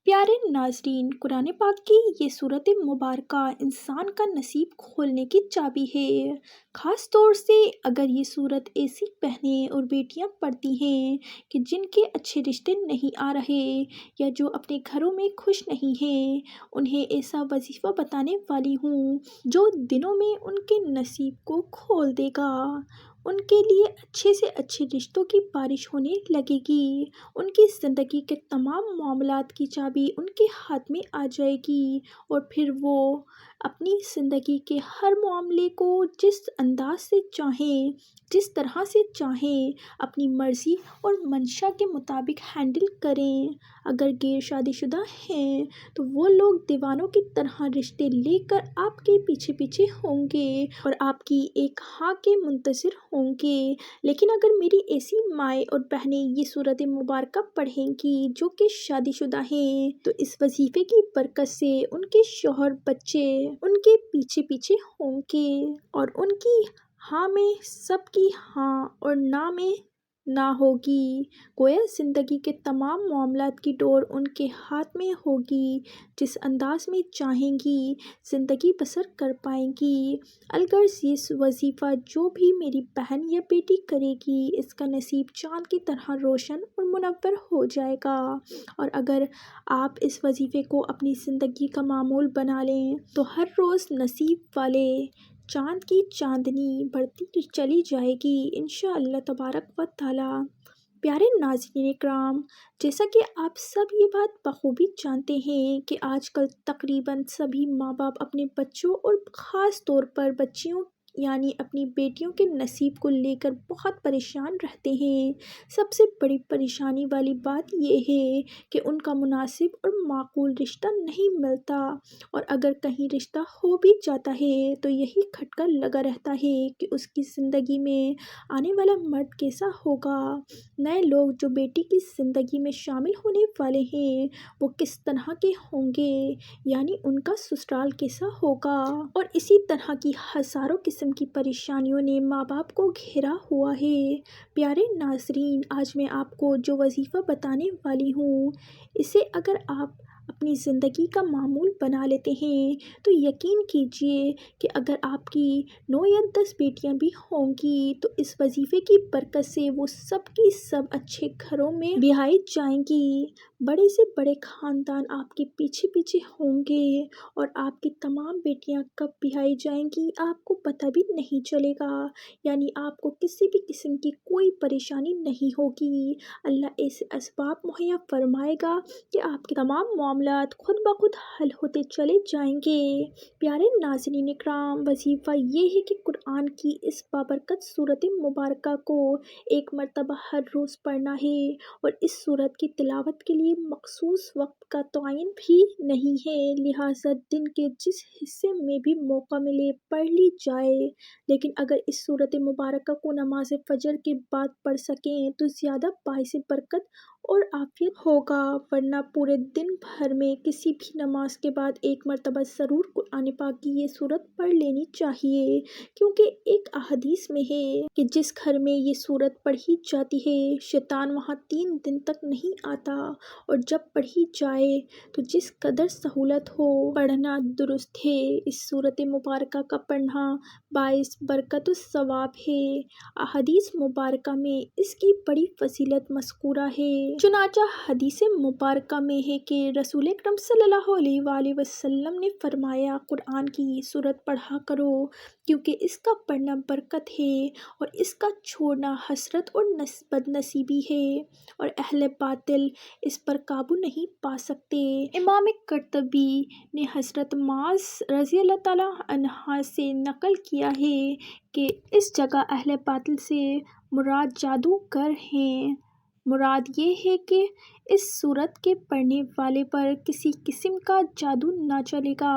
پیارے ناظرین، قرآن پاک کی یہ سورت مبارکہ انسان کا نصیب کھولنے کی چابی ہے۔ خاص طور سے اگر یہ سورت ایسی بہنیں اور بیٹیاں پڑھتی ہیں کہ جن کے اچھے رشتے نہیں آ رہے یا جو اپنے گھروں میں خوش نہیں ہیں، انہیں ایسا وظیفہ بتانے والی ہوں جو دنوں میں ان کے نصیب کو کھول دے گا۔ ان کے لیے اچھے سے اچھے رشتوں کی بارش ہونے لگے گی، ان کی زندگی کے تمام معاملات کی چابی ان کے ہاتھ میں آ جائے گی، اور پھر وہ اپنی زندگی کے ہر معاملے کو جس انداز سے چاہیں، جس طرح سے چاہیں، اپنی مرضی اور منشا کے مطابق ہینڈل کریں۔ اگر غیر شادی شدہ ہیں تو وہ لوگ دیوانوں کی طرح رشتے لے کر آپ کے پیچھے پیچھے ہوں گے اور آپ کی ایک ہاں کے منتظر ہوں گے، لیکن اگر میری ایسی مائیں اور بہنیں یہ سورت مبارکہ پڑھیں گی جو کہ شادی شدہ ہیں تو اس وظیفے کی برکت سے ان کے شوہر بچے ان کے پیچھے پیچھے ہوں گے، اور ان کی ہاں میں سب کی ہاں اور نہ میں نہ ہوگی۔ گویا زندگی کے تمام معاملات کی ڈور ان کے ہاتھ میں ہوگی، جس انداز میں چاہیں گی زندگی بسر کر پائیں گی۔ الغرض یہ وظیفہ جو بھی میری بہن یا بیٹی کرے گی، اس کا نصیب چاند کی طرح روشن اور منور ہو جائے گا، اور اگر آپ اس وظیفے کو اپنی زندگی کا معمول بنا لیں تو ہر روز نصیب والے چاند کی چاندنی بڑھتی چلی جائے گی انشاءاللہ تبارک و تعالی۔ پیارے ناظرین کرام، جیسا کہ آپ سب یہ بات بخوبی جانتے ہیں کہ آج کل تقریباً سبھی ماں باپ اپنے بچوں اور خاص طور پر بچیوں یعنی اپنی بیٹیوں کے نصیب کو لے کر بہت پریشان رہتے ہیں۔ سب سے بڑی پریشانی والی بات یہ ہے کہ ان کا مناسب اور معقول رشتہ نہیں ملتا، اور اگر کہیں رشتہ ہو بھی جاتا ہے تو یہی کھٹکا لگا رہتا ہے کہ اس کی زندگی میں آنے والا مرد کیسا ہوگا، نئے لوگ جو بیٹی کی زندگی میں شامل ہونے والے ہیں وہ کس طرح کے ہوں گے، یعنی ان کا سسرال کیسا ہوگا، اور اسی طرح کی ہزاروں قسم کی پریشانیوں نے ماں باپ کو گھیرا ہوا ہے۔ پیارے ناظرین، آج میں آپ کو جو وظیفہ بتانے والی ہوں، اسے اگر آپ اپنی زندگی کا معمول بنا لیتے ہیں تو یقین کیجئے کہ اگر آپ کی 9 یا 10 بیٹیاں بھی ہوں گی تو اس وظیفے کی برکت سے وہ سب کی سب اچھے گھروں میں بیائی جائیں گی، بڑے سے بڑے خاندان آپ کے پیچھے پیچھے ہوں گے، اور آپ کی تمام بیٹیاں کب بیائی جائیں گی آپ کو پتہ بھی نہیں چلے گا، یعنی آپ کو کسی بھی قسم کی کوئی پریشانی نہیں ہوگی۔ اللہ ایسے اسباب مہیا فرمائے گا کہ آپ کے تمام معاملات خود بخود حل ہوتے چلے جائیں گے۔ پیارے ناظرین کرام، وظیفہ یہ ہے کہ قرآن کی اس بابرکت سورت مبارکہ کو ایک مرتبہ ہر روز پڑھنا ہے، اور اس سورت کی تلاوت کے لیے مخصوص وقت کا تعین بھی نہیں ہے، لہٰذا دن کے جس حصے میں بھی موقع ملے پڑھ لی جائے، لیکن اگر اس سورت مبارکہ کو نماز فجر کے بعد پڑھ سکیں تو زیادہ باعث برکت اور عافیت ہوگا، ورنہ پورے دن بھر میں کسی بھی نماز کے بعد ایک مرتبہ ضرور قرآن پاک کی یہ سورت پڑھ لینی چاہیے، کیونکہ ایک احادیث میں ہے کہ جس گھر میں یہ سورت پڑھی جاتی ہے شیطان وہاں 3 دن تک نہیں آتا، اور جب پڑھی جائے تو جس قدر سہولت ہو پڑھنا درست ہے۔ اس سورت مبارکہ کا پڑھنا باعث برکت و ثواب ہے۔ احادیث مبارکہ میں اس کی بڑی فضیلت مذکورہ ہے، چنانچہ حدیث مبارکہ میں ہے کہ رسول اکرم صلی اللہ علیہ وآلہ وسلم نے فرمایا، قرآن کی یہ سورت پڑھا کرو کیونکہ اس کا پڑھنا برکت ہے اور اس کا چھوڑنا حسرت اور بد نصیبی ہے، اور اہل باطل اس پر قابو نہیں پا سکتے۔ امام قرطبی نے حضرت معاذ رضی اللہ تعالیٰ عنہ سے نقل کیا ہے کہ اس جگہ اہل باطل سے مراد جادوگر ہیں۔ مراد یہ ہے کہ اس سورت کے پڑھنے والے پر کسی قسم کا جادو نہ چلے گا۔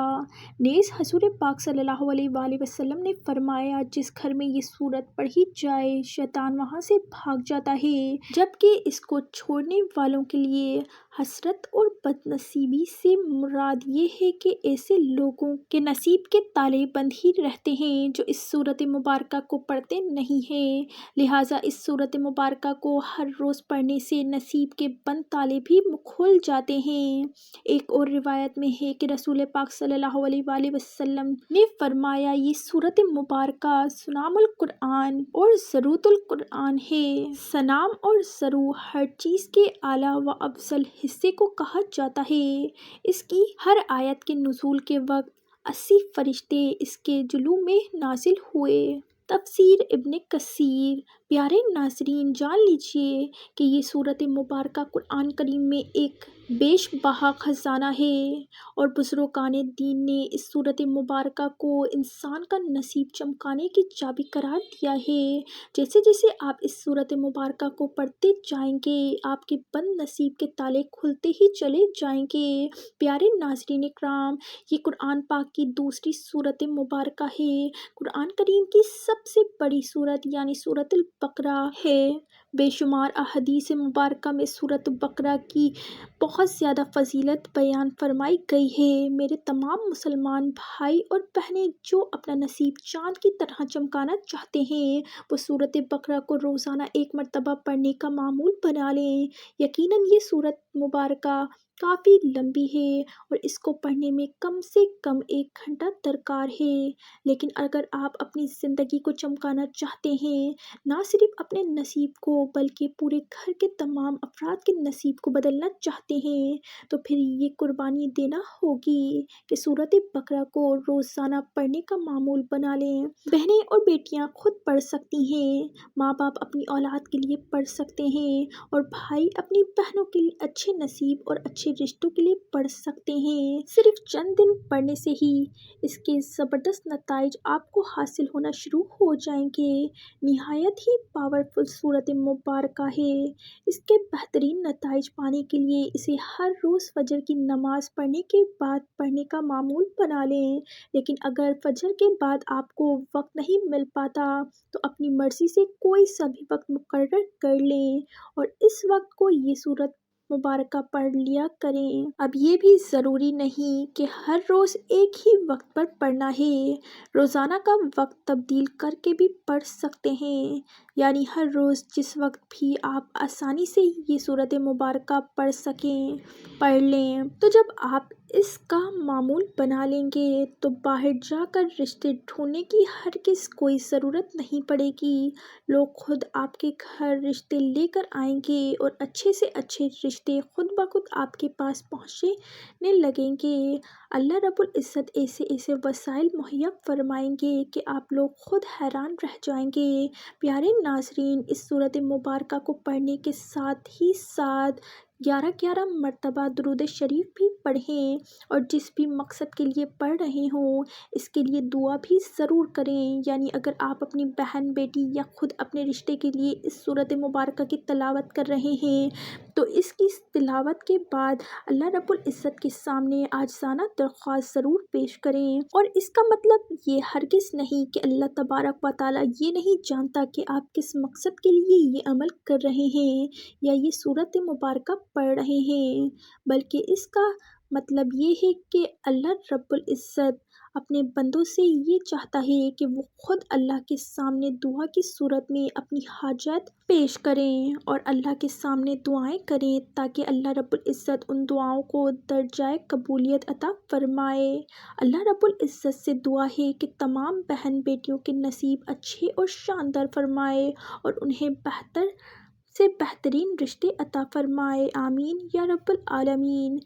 نیز حضور پاک صلی اللہ علیہ وآلہ وسلم نے فرمایا، جس گھر میں یہ سورت پڑھی جائے شیطان وہاں سے بھاگ جاتا ہے، جبکہ اس کو چھوڑنے والوں کے لیے حسرت اور بد نصیبی سے مراد یہ ہے کہ ایسے لوگوں کے نصیب کے تالے بند ہی رہتے ہیں جو اس سورت مبارکہ کو پڑھتے نہیں ہیں، لہٰذا اس سورت مبارکہ کو ہر روز پڑھنے سے نصیب کے بند تالے بھی کھل جاتے ہیں۔ ایک اور روایت میں ہے کہ رسول پاک صلی اللہ علیہ وآلہ وسلم نے فرمایا، یہ سورۃ مبارکہ سنام القرآن اور سروۃ القرآن ہے۔ سنام اور سرو ہر چیز کے اعلیٰ و افضل حصے کو کہا جاتا ہے۔ اس کی ہر آیت کے نزول کے وقت 80 فرشتے اس کے جلو میں نازل ہوئے۔ تفسیر ابن کثیر۔ پیارے ناظرین، جان لیجیے کہ یہ سورۃ مبارکہ قرآن کریم میں ایک بیش بہا خزانہ ہے، اور بزرگان دین نے اس سورۃ مبارکہ کو انسان کا نصیب چمکانے کی چابی قرار دیا ہے۔ جیسے جیسے آپ اس سورۃ مبارکہ کو پڑھتے جائیں گے، آپ کے بند نصیب کے تالے کھلتے ہی چلے جائیں گے۔ پیارے ناظرین اکرام، یہ قرآن پاک کی دوسری سورۃ مبارکہ ہے۔ قرآن کریم کی سب سے بڑی سورت یعنی سورۃ البقرہ ہے۔ بے شمار احادیث مبارکہ میں سورۃ البقرہ کی بہت زیادہ فضیلت بیان فرمائی گئی ہے۔ میرے تمام مسلمان بھائی اور بہنیں جو اپنا نصیب چاند کی طرح چمکانا چاہتے ہیں، وہ سورۃ البقرہ کو روزانہ ایک مرتبہ پڑھنے کا معمول بنا لیں۔ یقیناً یہ سورۃ مبارکہ کافی لمبی ہے اور اس کو پڑھنے میں کم سے کم 1 گھنٹہ درکار ہے، لیکن اگر آپ اپنی زندگی کو چمکانا چاہتے ہیں، نہ صرف اپنے نصیب کو بلکہ پورے گھر کے تمام افراد کے نصیب کو بدلنا چاہتے ہیں، تو پھر یہ قربانی دینا ہوگی کہ سورۃ بقرہ کو روزانہ پڑھنے کا معمول بنا لیں۔ بہنیں اور بیٹیاں خود پڑھ سکتی ہیں، ماں باپ اپنی اولاد کے لیے پڑھ سکتے ہیں، اور بھائی اپنی بہنوں کے لیے اچھے نصیب اور اچھے رشتوں کے لیے پڑھ سکتے ہیں۔ صرف چند دن پڑھنے سے ہی اس کے زبردست نتائج آپ کو حاصل ہونا شروع ہو جائیں گے۔ نہایت ہی پاورفل سورۃ مبارکہ ہے۔ اس کے بہترین نتائج پانے کے لیے اسے ہر روز فجر کی نماز پڑھنے کے بعد پڑھنے کا معمول بنا لیں، لیکن اگر فجر کے بعد آپ کو وقت نہیں مل پاتا تو اپنی مرضی سے کوئی سا بھی وقت مقرر کر لیں اور اس وقت کو یہ سورۃ مبارکہ پڑھ لیا کریں۔ اب یہ بھی ضروری نہیں کہ ہر روز ایک ہی وقت پر پڑھنا ہے، روزانہ کا وقت تبدیل کر کے بھی پڑھ سکتے ہیں، یعنی ہر روز جس وقت بھی آپ آسانی سے یہ سورۃ مبارکہ پڑھ سکیں پڑھ لیں۔ تو جب آپ اس کا معمول بنا لیں گے تو باہر جا کر رشتے ڈھونڈنے کی ہرگز کوئی ضرورت نہیں پڑے گی۔ لوگ خود آپ کے گھر رشتے لے کر آئیں گے اور اچھے سے اچھے رشتے خود بخود آپ کے پاس پہنچنے لگیں گے۔ اللہ رب العزت ایسے ایسے وسائل مہیا فرمائیں گے کہ آپ لوگ خود حیران رہ جائیں گے۔ پیارے ناظرین، اس سورۃ مبارکہ کو پڑھنے کے ساتھ ہی ساتھ 11 مرتبہ درود شریف بھی پڑھیں، اور جس بھی مقصد کے لیے پڑھ رہے ہوں اس کے لیے دعا بھی ضرور کریں۔ یعنی اگر آپ اپنی بہن، بیٹی یا خود اپنے رشتے کے لیے اس سورۃ مبارکہ کی تلاوت کر رہے ہیں تو اس کی تلاوت کے بعد اللہ رب العزت کے سامنے عاجزانہ درخواست ضرور پیش کریں، اور اس کا مطلب یہ ہرگز نہیں کہ اللہ تبارک و تعالیٰ یہ نہیں جانتا کہ آپ کس مقصد کے لیے یہ عمل کر رہے ہیں یا یہ سورۃ مبارکہ پڑھ رہے ہیں، بلکہ اس کا مطلب یہ ہے کہ اللہ رب العزت اپنے بندوں سے یہ چاہتا ہے کہ وہ خود اللہ کے سامنے دعا کی صورت میں اپنی حاجت پیش کریں اور اللہ کے سامنے دعائیں کریں تاکہ اللہ رب العزت ان دعاؤں کو درجۂ قبولیت عطا فرمائے۔ اللہ رب العزت سے دعا ہے کہ تمام بہن بیٹیوں کے نصیب اچھے اور شاندار فرمائے اور انہیں بہتر سے بہترین رشتے عطا فرمائے، آمین یا رب العالمین۔